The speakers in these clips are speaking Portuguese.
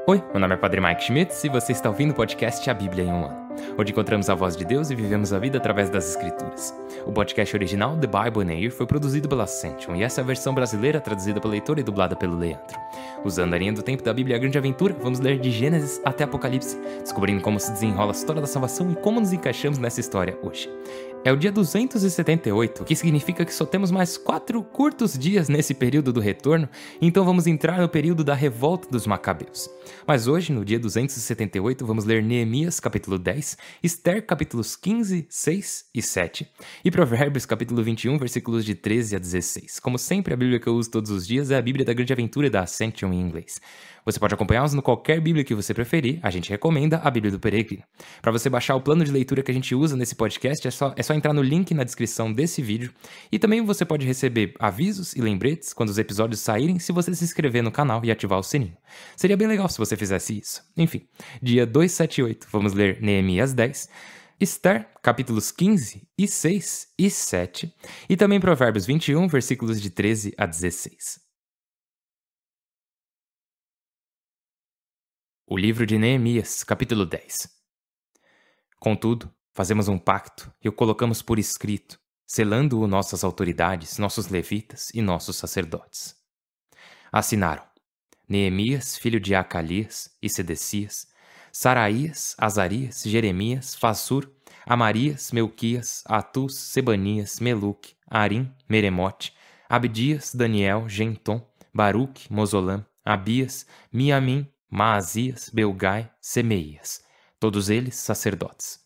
Oi, meu nome é Padre Mike Schmitz e você está ouvindo o podcast A Bíblia em um Ano, onde encontramos a voz de Deus e vivemos a vida através das Escrituras. O podcast original, The Bible in a Year, foi produzido pela Ascension e essa é a versão brasileira traduzida pelo leitor e dublada pelo Leandro. Usando a linha do tempo da Bíblia A Grande Aventura, vamos ler de Gênesis até Apocalipse, descobrindo como se desenrola a história da salvação e como nos encaixamos nessa história hoje. É o dia 278, o que significa que só temos mais 4 curtos dias nesse período do retorno, então vamos entrar no período da revolta dos Macabeus. Mas hoje, no dia 278, vamos ler Neemias capítulo 10, Esther capítulos 15, 6 e 7 e Provérbios capítulo 21, versículos de 13 a 16. Como sempre, a Bíblia que eu uso todos os dias é a Bíblia da Grande Aventura da Ascension em inglês. Você pode acompanhá-los no qualquer Bíblia que você preferir, a gente recomenda a Bíblia do Peregrino. Para você baixar o plano de leitura que a gente usa nesse podcast, é só entrar no link na descrição desse vídeo, e também você pode receber avisos e lembretes quando os episódios saírem se você se inscrever no canal e ativar o sininho. Seria bem legal se você fizesse isso. Enfim, dia 278, vamos ler Neemias 10, Esther, capítulos 15 e 6 e 7, e também Provérbios 21, versículos de 13 a 16. O livro de Neemias, capítulo 10. Contudo, fazemos um pacto e o colocamos por escrito, selando-o nossas autoridades, nossos levitas e nossos sacerdotes. Assinaram Neemias, filho de Acalias e Sedecias, Saraías, Azarias, Jeremias, Fassur, Amarias, Melquias, Atus, Sebanias, Meluque, Arim, Meremote, Abdias, Daniel, Gentom, Baruque, Mozolam, Abias, Miamim, Maasias, Belgai, Semeias, todos eles sacerdotes.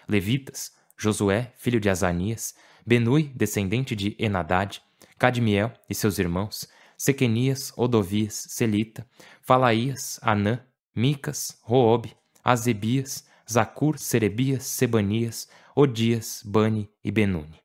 Levitas, Josué, filho de Azanias, Benui, descendente de Enadad, Cadmiel e seus irmãos, Sequenias, Odovias, Selita, Falaías, Anã, Micas, Roobe, Azebias, Zacur, Serebias, Sebanias, Odias, Bani e Benuni.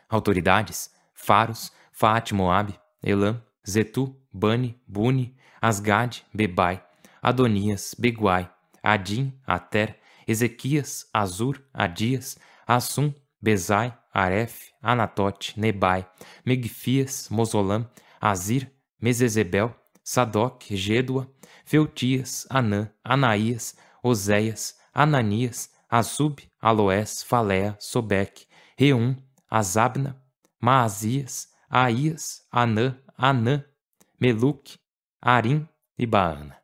Autoridades, Faros, Faat Moabe, Elam, Zetu, Bani, Buni, Asgad, Bebai, Adonias, Beguai, Adim, Ater, Ezequias, Azur, Adias, Assum, Bezai, Aref, Anatote, Nebai, Megfias, Mozolam, Azir, Mesezebel, Sadoc, Gêdua, Feutias, Anã, Anaías, Oséias, Ananias, Azub, Aloés, Falea, Sobeque, Reum, Azabna, Maasias, Aías, Anã, Meluque, Arim e Baana.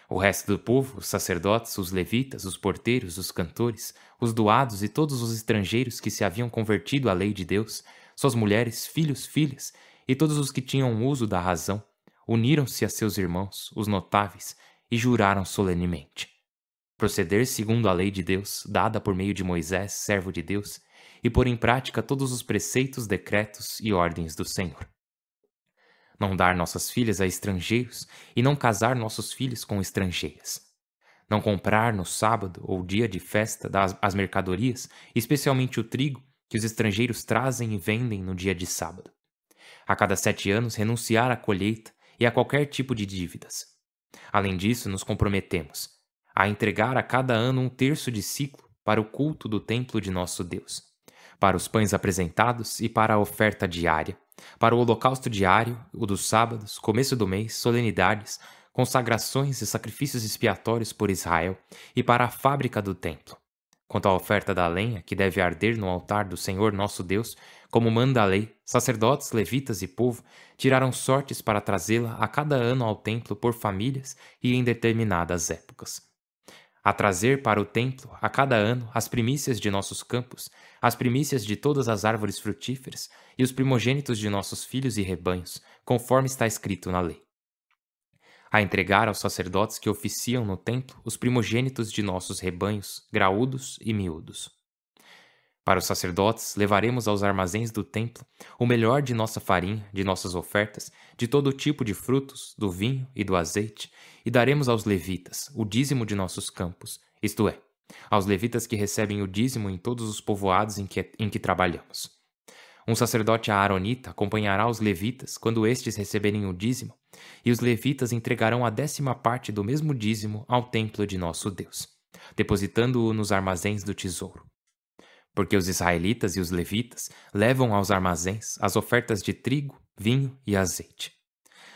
O resto do povo, os sacerdotes, os levitas, os porteiros, os cantores, os doados e todos os estrangeiros que se haviam convertido à lei de Deus, suas mulheres, filhos, filhas, e todos os que tinham uso da razão, uniram-se a seus irmãos, os notáveis, e juraram solenemente proceder segundo a lei de Deus, dada por meio de Moisés, servo de Deus, e pôr em prática todos os preceitos, decretos e ordens do Senhor. Não dar nossas filhas a estrangeiros e não casar nossos filhos com estrangeiras. Não comprar no sábado ou dia de festa as mercadorias, especialmente o trigo, que os estrangeiros trazem e vendem no dia de sábado. A cada 7 anos renunciar à colheita e a qualquer tipo de dívidas. Além disso, nos comprometemos a entregar a cada ano 1/3 de siclo para o culto do templo de nosso Deus, para os pães apresentados e para a oferta diária, para o holocausto diário, o dos sábados, começo do mês, solenidades, consagrações e sacrifícios expiatórios por Israel e para a fábrica do templo. Quanto à oferta da lenha, que deve arder no altar do Senhor nosso Deus, como manda a lei, sacerdotes, levitas e povo tiraram sortes para trazê-la a cada ano ao templo por famílias e em determinadas épocas. A trazer para o templo, a cada ano, as primícias de nossos campos, as primícias de todas as árvores frutíferas e os primogênitos de nossos filhos e rebanhos, conforme está escrito na lei. A entregar aos sacerdotes que oficiam no templo os primogênitos de nossos rebanhos, graúdos e miúdos. Para os sacerdotes, levaremos aos armazéns do templo o melhor de nossa farinha, de nossas ofertas, de todo tipo de frutos, do vinho e do azeite, e daremos aos levitas o dízimo de nossos campos, isto é, aos levitas que recebem o dízimo em todos os povoados em que trabalhamos. Um sacerdote aaronita acompanhará os levitas quando estes receberem o dízimo, e os levitas entregarão a 10ª parte do mesmo dízimo ao templo de nosso Deus, depositando-o nos armazéns do tesouro. Porque os israelitas e os levitas levam aos armazéns as ofertas de trigo, vinho e azeite.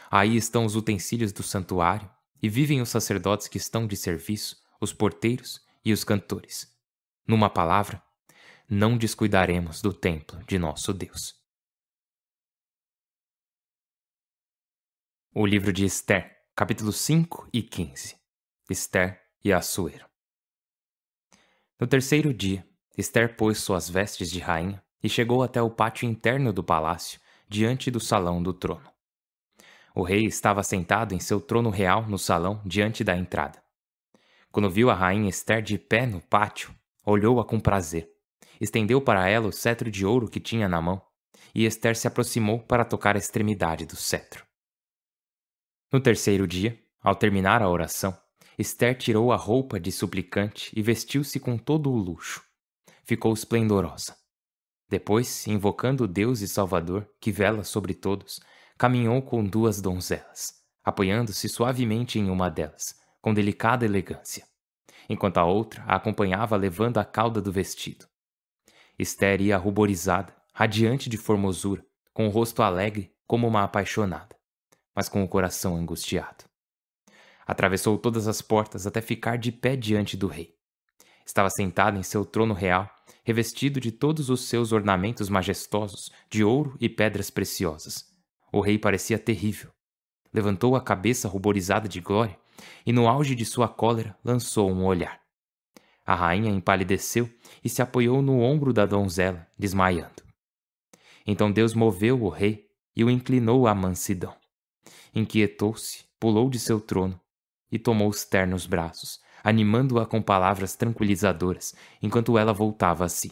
Aí estão os utensílios do santuário, e vivem os sacerdotes que estão de serviço, os porteiros e os cantores. Numa palavra, não descuidaremos do templo de nosso Deus. O livro de Ester, capítulos 5 e 15. Ester e Assuero. No terceiro dia, Ester pôs suas vestes de rainha e chegou até o pátio interno do palácio, diante do salão do trono. O rei estava sentado em seu trono real no salão, diante da entrada. Quando viu a rainha Ester de pé no pátio, olhou-a com prazer. Estendeu para ela o cetro de ouro que tinha na mão, e Ester se aproximou para tocar a extremidade do cetro. No terceiro dia, ao terminar a oração, Ester tirou a roupa de suplicante e vestiu-se com todo o luxo. Ficou esplendorosa. Depois, invocando o Deus e Salvador, que vela sobre todos, caminhou com duas donzelas, apoiando-se suavemente em uma delas, com delicada elegância, enquanto a outra a acompanhava levando a cauda do vestido. Ester ia ruborizada, radiante de formosura, com o rosto alegre como uma apaixonada, mas com o coração angustiado. Atravessou todas as portas até ficar de pé diante do rei. Estava sentado em seu trono real, revestido de todos os seus ornamentos majestosos, de ouro e pedras preciosas. O rei parecia terrível. Levantou a cabeça ruborizada de glória e, no auge de sua cólera, lançou um olhar. A rainha empalideceu e se apoiou no ombro da donzela, desmaiando. Então Deus moveu o rei e o inclinou à mansidão. Inquietou-se, pulou de seu trono e tomou Ester nos braços, animando-a com palavras tranquilizadoras, enquanto ela voltava a si.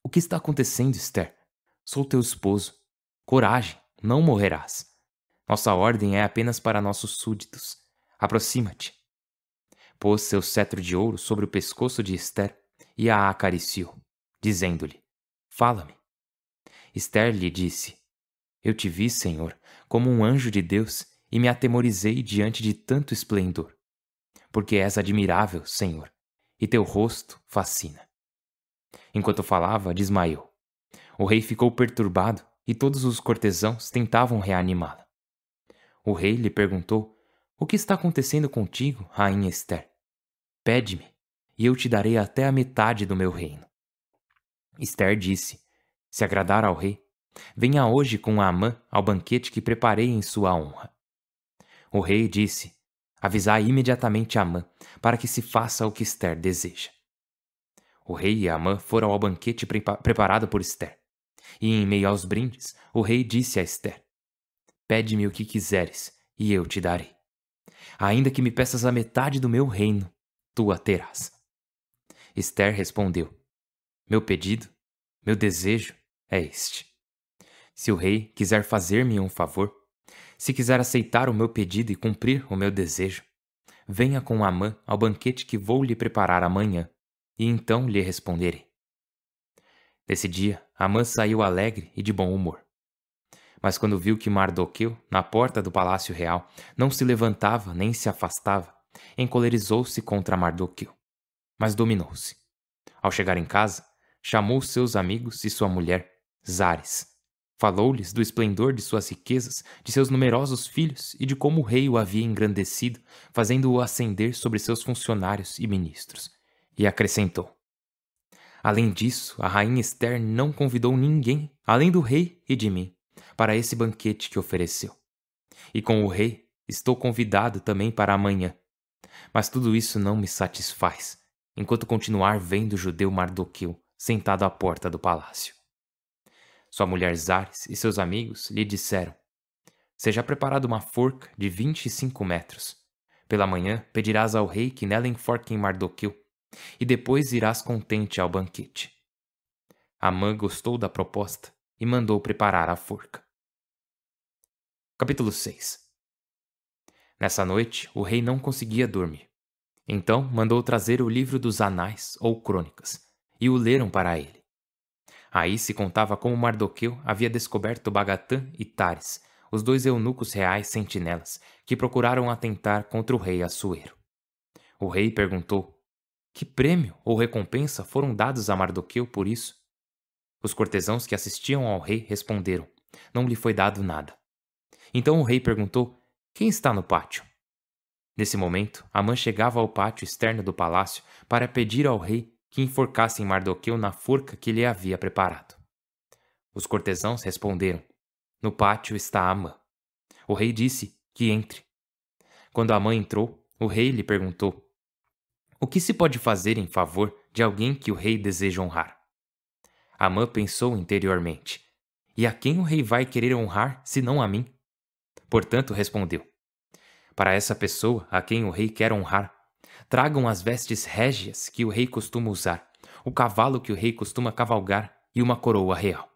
O que está acontecendo, Ester? Sou teu esposo. Coragem, não morrerás. Nossa ordem é apenas para nossos súditos. Aproxima-te. Pôs seu cetro de ouro sobre o pescoço de Ester e a acariciou, dizendo-lhe: Fala-me. Ester lhe disse: Eu te vi, Senhor, como um anjo de Deus e me atemorizei diante de tanto esplendor. Porque és admirável, Senhor, e teu rosto fascina. Enquanto falava, desmaiou. O rei ficou perturbado e todos os cortesãos tentavam reanimá-la. O rei lhe perguntou: O que está acontecendo contigo, rainha Ester? Pede-me, e eu te darei até a metade do meu reino. Ester disse: Se agradar ao rei, venha hoje com Amã ao banquete que preparei em sua honra. O rei disse: Avisai imediatamente Amã, para que se faça o que Ester deseja. O rei e Amã foram ao banquete preparado por Ester. E em meio aos brindes, o rei disse a Ester: Pede-me o que quiseres, e eu te darei. Ainda que me peças a metade do meu reino, tu a terás. Ester respondeu: Meu pedido, meu desejo é este. Se o rei quiser fazer-me um favor, se quiser aceitar o meu pedido e cumprir o meu desejo, venha com Amã ao banquete que vou lhe preparar amanhã, e então lhe responderei. Nesse dia, Amã saiu alegre e de bom humor. Mas quando viu que Mardoqueu, na porta do palácio real, não se levantava nem se afastava, encolerizou-se contra Mardoqueu, mas dominou-se. Ao chegar em casa, chamou seus amigos e sua mulher, Zares. Falou-lhes do esplendor de suas riquezas, de seus numerosos filhos e de como o rei o havia engrandecido, fazendo-o ascender sobre seus funcionários e ministros. E acrescentou: Além disso, a rainha Ester não convidou ninguém, além do rei e de mim, para esse banquete que ofereceu. E com o rei, estou convidado também para amanhã. Mas tudo isso não me satisfaz, enquanto continuar vendo o judeu Mardoqueu sentado à porta do palácio. Sua mulher Zares e seus amigos lhe disseram: Seja preparada uma forca de 25 metros. Pela manhã pedirás ao rei que nela enforquem Mardoqueu, e depois irás contente ao banquete. Amã gostou da proposta e mandou preparar a forca. Capítulo 6. Nessa noite, o rei não conseguia dormir. Então mandou trazer o livro dos Anais ou Crônicas, e o leram para ele. Aí se contava como Mardoqueu havia descoberto Bagatã e Tares, os dois eunucos reais sentinelas, que procuraram atentar contra o rei Assuero. O rei perguntou: Que prêmio ou recompensa foram dados a Mardoqueu por isso? Os cortesãos que assistiam ao rei responderam: Não lhe foi dado nada. Então o rei perguntou: Quem está no pátio? Nesse momento, Amã chegava ao pátio externo do palácio para pedir ao rei que enforcassem Mardoqueu na forca que lhe havia preparado. Os cortesãos responderam: "No pátio está Amã." O rei disse que entre. Quando Amã entrou, o rei lhe perguntou: "O que se pode fazer em favor de alguém que o rei deseja honrar?" Amã pensou interiormente: "E a quem o rei vai querer honrar, senão a mim?" Portanto, respondeu: "Para essa pessoa a quem o rei quer honrar, tragam as vestes régias que o rei costuma usar, o cavalo que o rei costuma cavalgar e uma coroa real.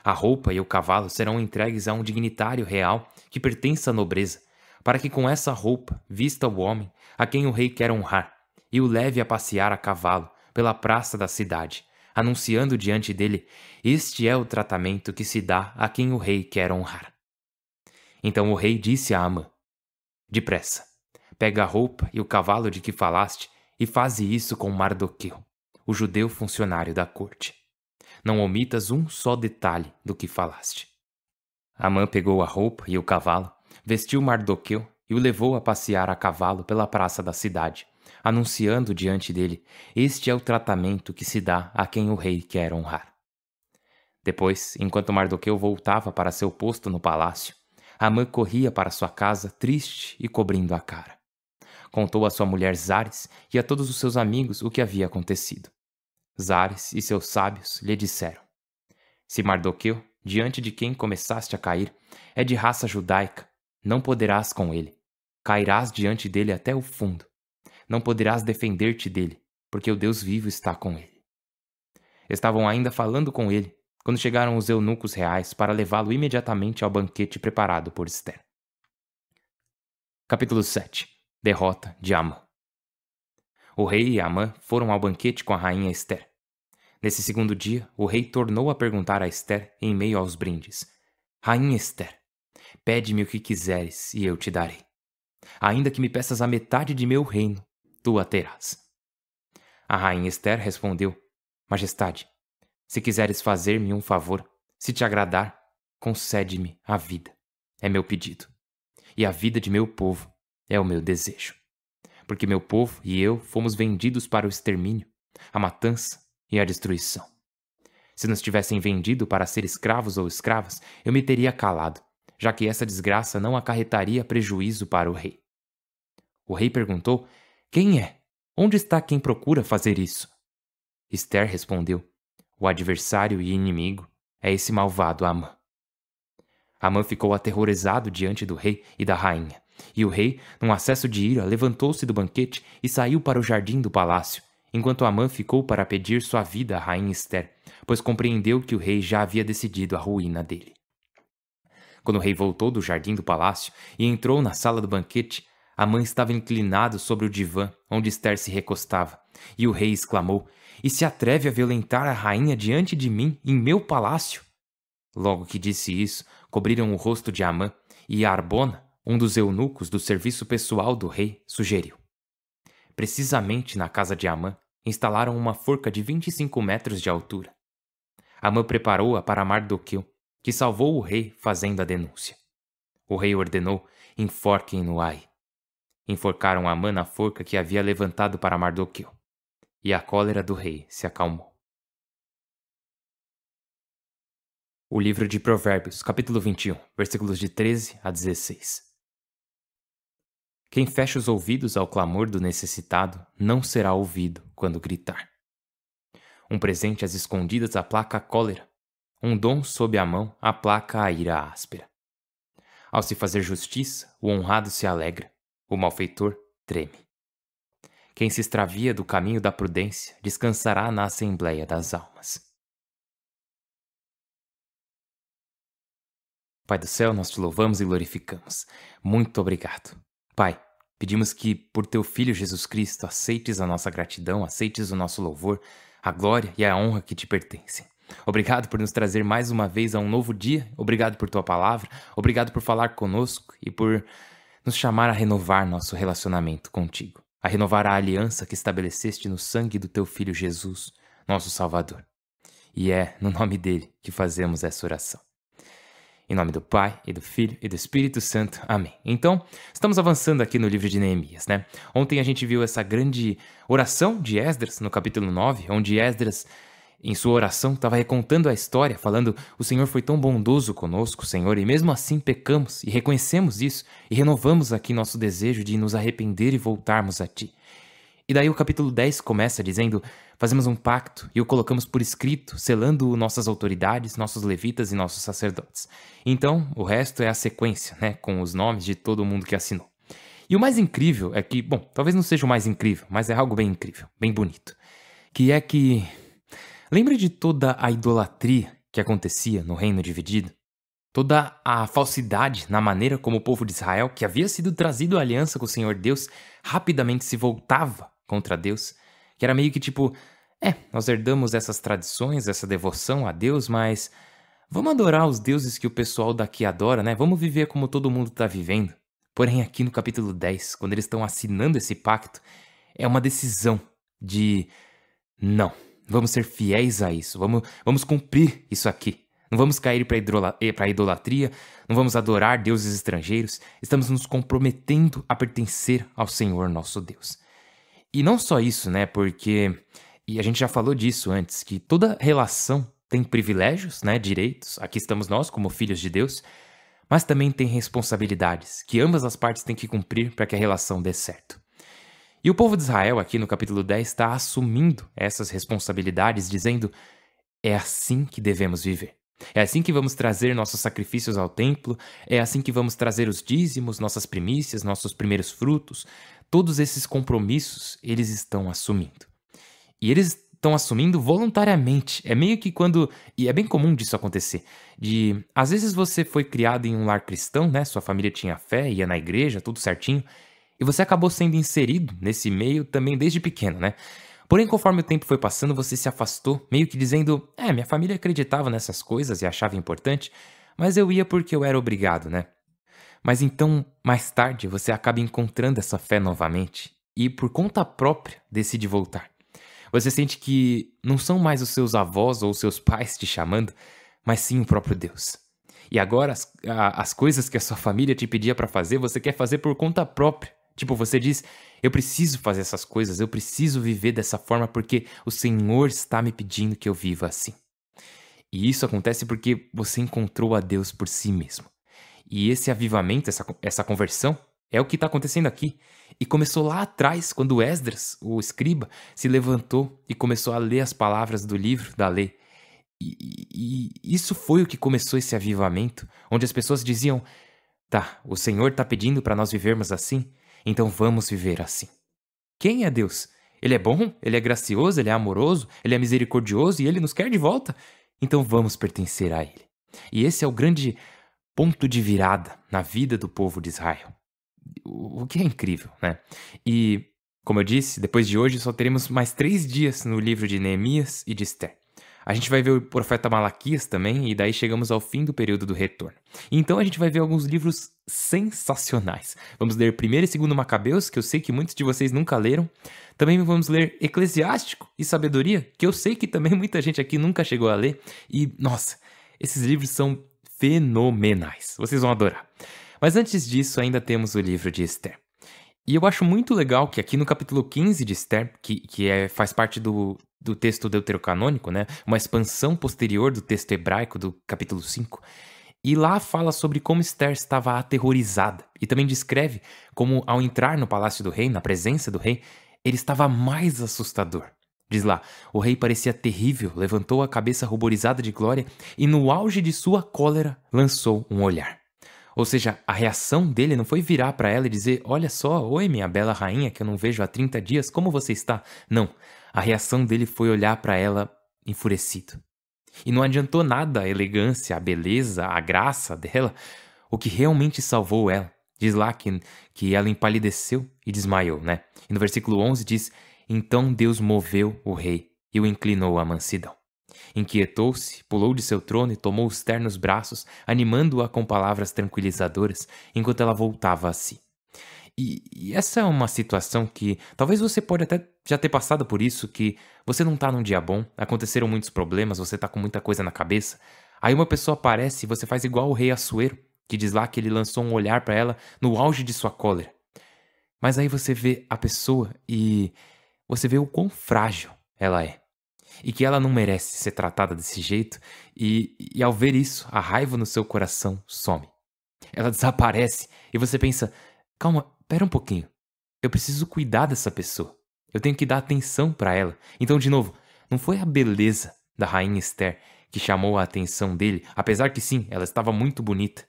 A roupa e o cavalo serão entregues a um dignitário real que pertence à nobreza, para que com essa roupa vista o homem a quem o rei quer honrar e o leve a passear a cavalo pela praça da cidade, anunciando diante dele: este é o tratamento que se dá a quem o rei quer honrar." Então o rei disse a Amã: "Depressa, pega a roupa e o cavalo de que falaste e faze isso com Mardoqueu, o judeu funcionário da corte. Não omitas um só detalhe do que falaste." Amã pegou a roupa e o cavalo, vestiu Mardoqueu e o levou a passear a cavalo pela praça da cidade, anunciando diante dele: este é o tratamento que se dá a quem o rei quer honrar. Depois, enquanto Mardoqueu voltava para seu posto no palácio, Amã corria para sua casa triste e cobrindo a cara. Contou a sua mulher Zares e a todos os seus amigos o que havia acontecido. Zares e seus sábios lhe disseram: "Se Mardoqueu, diante de quem começaste a cair, é de raça judaica, não poderás com ele. Cairás diante dele até o fundo. Não poderás defender-te dele, porque o Deus vivo está com ele." Estavam ainda falando com ele, quando chegaram os eunucos reais para levá-lo imediatamente ao banquete preparado por Ester. Capítulo 7. Derrota de Amã. O rei e Amã foram ao banquete com a rainha Ester. Nesse segundo dia, o rei tornou a perguntar a Ester em meio aos brindes: "Rainha Ester, pede-me o que quiseres e eu te darei. Ainda que me peças a metade de meu reino, tu a terás." A rainha Ester respondeu: "Majestade, se quiseres fazer-me um favor, se te agradar, concede-me a vida. É meu pedido. E a vida de meu povo é o meu desejo. Porque meu povo e eu fomos vendidos para o extermínio, a matança e a destruição. Se nos tivessem vendido para ser escravos ou escravas, eu me teria calado, já que essa desgraça não acarretaria prejuízo para o rei." O rei perguntou: "Quem é? Onde está quem procura fazer isso?" Ester respondeu: "O adversário e inimigo é esse malvado Amã." Amã ficou aterrorizado diante do rei e da rainha, e o rei, num acesso de ira, levantou-se do banquete e saiu para o jardim do palácio, enquanto Amã ficou para pedir sua vida à rainha Ester, pois compreendeu que o rei já havia decidido a ruína dele. Quando o rei voltou do jardim do palácio e entrou na sala do banquete, Amã estava inclinado sobre o divã onde Ester se recostava, e o rei exclamou: "E se atreve a violentar a rainha diante de mim, em meu palácio?" Logo que disse isso, cobriram o rosto de Amã, e Arbona, um dos eunucos do serviço pessoal do rei, sugeriu. Precisamente na casa de Amã, instalaram uma forca de 25 metros de altura. Amã preparou-a para Mardoqueu, que salvou o rei fazendo a denúncia. O rei ordenou: "Enforquem-no aí." Enforcaram Amã na forca que havia levantado para Mardoqueu. E a cólera do rei se acalmou. O livro de Provérbios, capítulo 21, versículos de 13 a 16. Quem fecha os ouvidos ao clamor do necessitado não será ouvido quando gritar. Um presente às escondidas aplaca a cólera. Um dom sob a mão aplaca a ira áspera. Ao se fazer justiça, o honrado se alegra, o malfeitor treme. Quem se extravia do caminho da prudência descansará na assembleia das almas. Pai do céu, nós te louvamos e glorificamos. Muito obrigado. Pai, pedimos que, por teu Filho Jesus Cristo, aceites a nossa gratidão, aceites o nosso louvor, a glória e a honra que te pertencem. Obrigado por nos trazer mais uma vez a um novo dia, obrigado por tua palavra, obrigado por falar conosco e por nos chamar a renovar nosso relacionamento contigo, a renovar a aliança que estabeleceste no sangue do teu Filho Jesus, nosso Salvador. E é no nome dele que fazemos essa oração. Em nome do Pai, e do Filho, e do Espírito Santo. Amém. Então, estamos avançando aqui no livro de Neemias, né? Ontem a gente viu essa grande oração de Esdras, no capítulo 9, onde Esdras, em sua oração, estava recontando a história, falando: o Senhor foi tão bondoso conosco, Senhor, e mesmo assim pecamos, e reconhecemos isso, e renovamos aqui nosso desejo de nos arrepender e voltarmos a Ti. E daí o capítulo 10 começa dizendo: fazemos um pacto e o colocamos por escrito, selando nossas autoridades, nossos levitas e nossos sacerdotes. Então, o resto é a sequência, né, com os nomes de todo mundo que assinou. E o mais incrível é que, bom, talvez não seja o mais incrível, mas é algo bem incrível, bem bonito. Que é que... lembra de toda a idolatria que acontecia no reino dividido? Toda a falsidade na maneira como o povo de Israel, que havia sido trazido à aliança com o Senhor Deus, rapidamente se voltava contra Deus, que era meio que tipo, nós herdamos essas tradições, essa devoção a Deus, mas vamos adorar os deuses que o pessoal daqui adora, né? Vamos viver como todo mundo está vivendo. Porém, aqui no capítulo 10, quando eles estão assinando esse pacto, é uma decisão de não, vamos ser fiéis a isso, vamos cumprir isso aqui. Não vamos cair para a idolatria, não vamos adorar deuses estrangeiros, estamos nos comprometendo a pertencer ao Senhor nosso Deus. E não só isso, né, porque, e a gente já falou disso antes, que toda relação tem privilégios, né, direitos, aqui estamos nós como filhos de Deus, mas também tem responsabilidades, que ambas as partes têm que cumprir para que a relação dê certo. E o povo de Israel, aqui no capítulo 10, está assumindo essas responsabilidades, dizendo: é assim que devemos viver. É assim que vamos trazer nossos sacrifícios ao templo, é assim que vamos trazer os dízimos, nossas primícias, nossos primeiros frutos. Todos esses compromissos eles estão assumindo. E eles estão assumindo voluntariamente. É meio que quando... e é bem comum disso acontecer. Às vezes você foi criado em um lar cristão, né? Sua família tinha fé, ia na igreja, tudo certinho. E você acabou sendo inserido nesse meio também desde pequeno, né? Porém, conforme o tempo foi passando, você se afastou, meio que dizendo: minha família acreditava nessas coisas e achava importante, mas eu ia porque eu era obrigado, né? Mas então, mais tarde, você acaba encontrando essa fé novamente e, por conta própria, decide voltar. Você sente que não são mais os seus avós ou os seus pais te chamando, mas sim o próprio Deus. E agora, as coisas que a sua família te pedia para fazer, você quer fazer por conta própria. Tipo, você diz: eu preciso fazer essas coisas, eu preciso viver dessa forma porque o Senhor está me pedindo que eu viva assim. E isso acontece porque você encontrou a Deus por si mesmo. E esse avivamento, essa conversão, é o que está acontecendo aqui. E começou lá atrás, quando Esdras, o escriba, se levantou e começou a ler as palavras do livro da lei. E isso foi o que começou esse avivamento, onde as pessoas diziam: tá, o Senhor está pedindo para nós vivermos assim, então vamos viver assim. Quem é Deus? Ele é bom? Ele é gracioso? Ele é amoroso? Ele é misericordioso e ele nos quer de volta? Então vamos pertencer a ele. E esse é o grande ponto de virada na vida do povo de Israel. O que é incrível, né? E, como eu disse, depois de hoje só teremos mais 3 dias no livro de Neemias e de Ester. A gente vai ver o profeta Malaquias também, e daí chegamos ao fim do período do retorno. Então a gente vai ver alguns livros sensacionais. Vamos ler 1º e 2º Macabeus, que eu sei que muitos de vocês nunca leram. Também vamos ler Eclesiástico e Sabedoria, que eu sei que também muita gente aqui nunca chegou a ler. E, nossa, esses livros são fenomenais. Vocês vão adorar. Mas antes disso, ainda temos o livro de Ester. E eu acho muito legal que aqui no capítulo 15 de Ester, faz parte do texto deuterocanônico, né? Uma expansão posterior do texto hebraico do capítulo 5. E lá fala sobre como Ester estava aterrorizada. E também descreve como, ao entrar no palácio do rei, na presença do rei, ele estava mais assustador. Diz lá: o rei parecia terrível, levantou a cabeça ruborizada de glória e, no auge de sua cólera, lançou um olhar. Ou seja, a reação dele não foi virar para ela e dizer: olha só, oi minha bela rainha que eu não vejo há 30 dias, como você está? Não, a reação dele foi olhar para ela enfurecido. E não adiantou nada a elegância, a beleza, a graça dela. O que realmente salvou ela, diz lá que ela empalideceu e desmaiou, né? E no versículo 11 diz: então Deus moveu o rei e o inclinou à mansidão. Inquietou-se, pulou de seu trono e tomou Ester nos braços, animando-a com palavras tranquilizadoras, enquanto ela voltava a si. E essa é uma situação que talvez você pode até já ter passado por isso, que você não tá num dia bom, aconteceram muitos problemas, você tá com muita coisa na cabeça. Aí uma pessoa aparece e você faz igual o rei Assuero, que diz lá que ele lançou um olhar para ela no auge de sua cólera. Mas aí você vê a pessoa e você vê o quão frágil ela é. E que ela não merece ser tratada desse jeito, e ao ver isso, a raiva no seu coração some. Ela desaparece e você pensa: calma, pera um pouquinho. Eu preciso cuidar dessa pessoa. Eu tenho que dar atenção para ela. Então, de novo, não foi a beleza da rainha Esther que chamou a atenção dele, apesar que sim, ela estava muito bonita,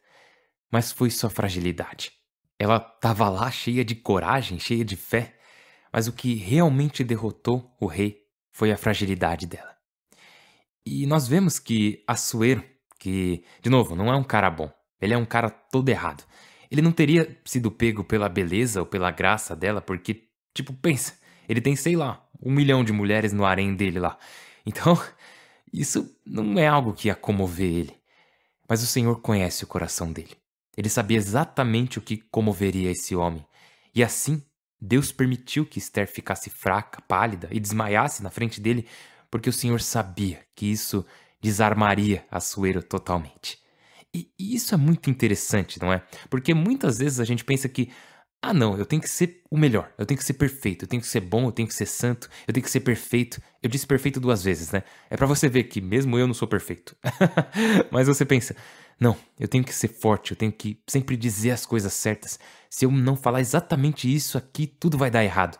mas foi sua fragilidade. Ela estava lá cheia de coragem, cheia de fé, mas o que realmente derrotou o rei foi a fragilidade dela. E nós vemos que Assuero, que, de novo, não é um cara bom, ele é um cara todo errado. Ele não teria sido pego pela beleza ou pela graça dela, porque, tipo, pensa, ele tem, sei lá, 1 milhão de mulheres no harém dele lá. Então, isso não é algo que ia comover ele. Mas o Senhor conhece o coração dele. Ele sabia exatamente o que comoveria esse homem. E assim, Deus permitiu que Esther ficasse fraca, pálida e desmaiasse na frente dele, porque o Senhor sabia que isso desarmaria Assuero totalmente. E isso é muito interessante, não é? Porque muitas vezes a gente pensa que, ah não, eu tenho que ser o melhor, eu tenho que ser perfeito, eu tenho que ser bom, eu tenho que ser santo, eu tenho que ser perfeito. Eu disse perfeito 2 vezes, né? É pra você ver que mesmo eu não sou perfeito. Mas você pensa, não, eu tenho que ser forte, eu tenho que sempre dizer as coisas certas. Se eu não falar exatamente isso aqui, tudo vai dar errado.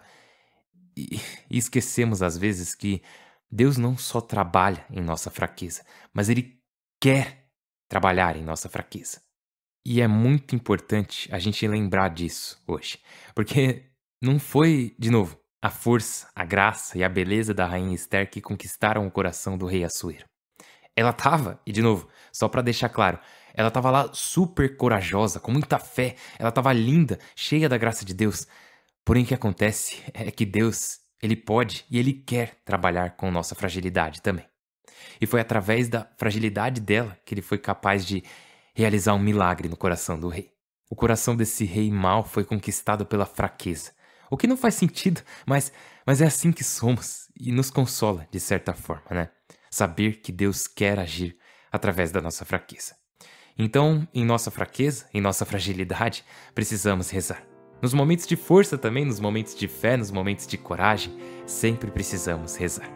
E esquecemos às vezes que Deus não só trabalha em nossa fraqueza, mas Ele quer trabalhar em nossa fraqueza. E é muito importante a gente lembrar disso hoje, porque não foi, de novo, a força, a graça e a beleza da rainha Esther que conquistaram o coração do rei Assuero. Ela tava, e de novo, só pra deixar claro, ela tava lá super corajosa, com muita fé, ela tava linda, cheia da graça de Deus. Porém, o que acontece é que Deus, Ele pode e Ele quer trabalhar com nossa fragilidade também. E foi através da fragilidade dela que Ele foi capaz de realizar um milagre no coração do rei. O coração desse rei mau foi conquistado pela fraqueza. O que não faz sentido, mas é assim que somos e nos consola de certa forma, né? Saber que Deus quer agir através da nossa fraqueza. Então, em nossa fraqueza, em nossa fragilidade, precisamos rezar. Nos momentos de força também, nos momentos de fé, nos momentos de coragem, sempre precisamos rezar.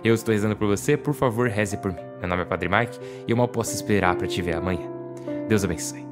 Eu estou rezando por você, por favor, reze por mim. Meu nome é Padre Mike e eu mal posso esperar para te ver amanhã. Deus abençoe.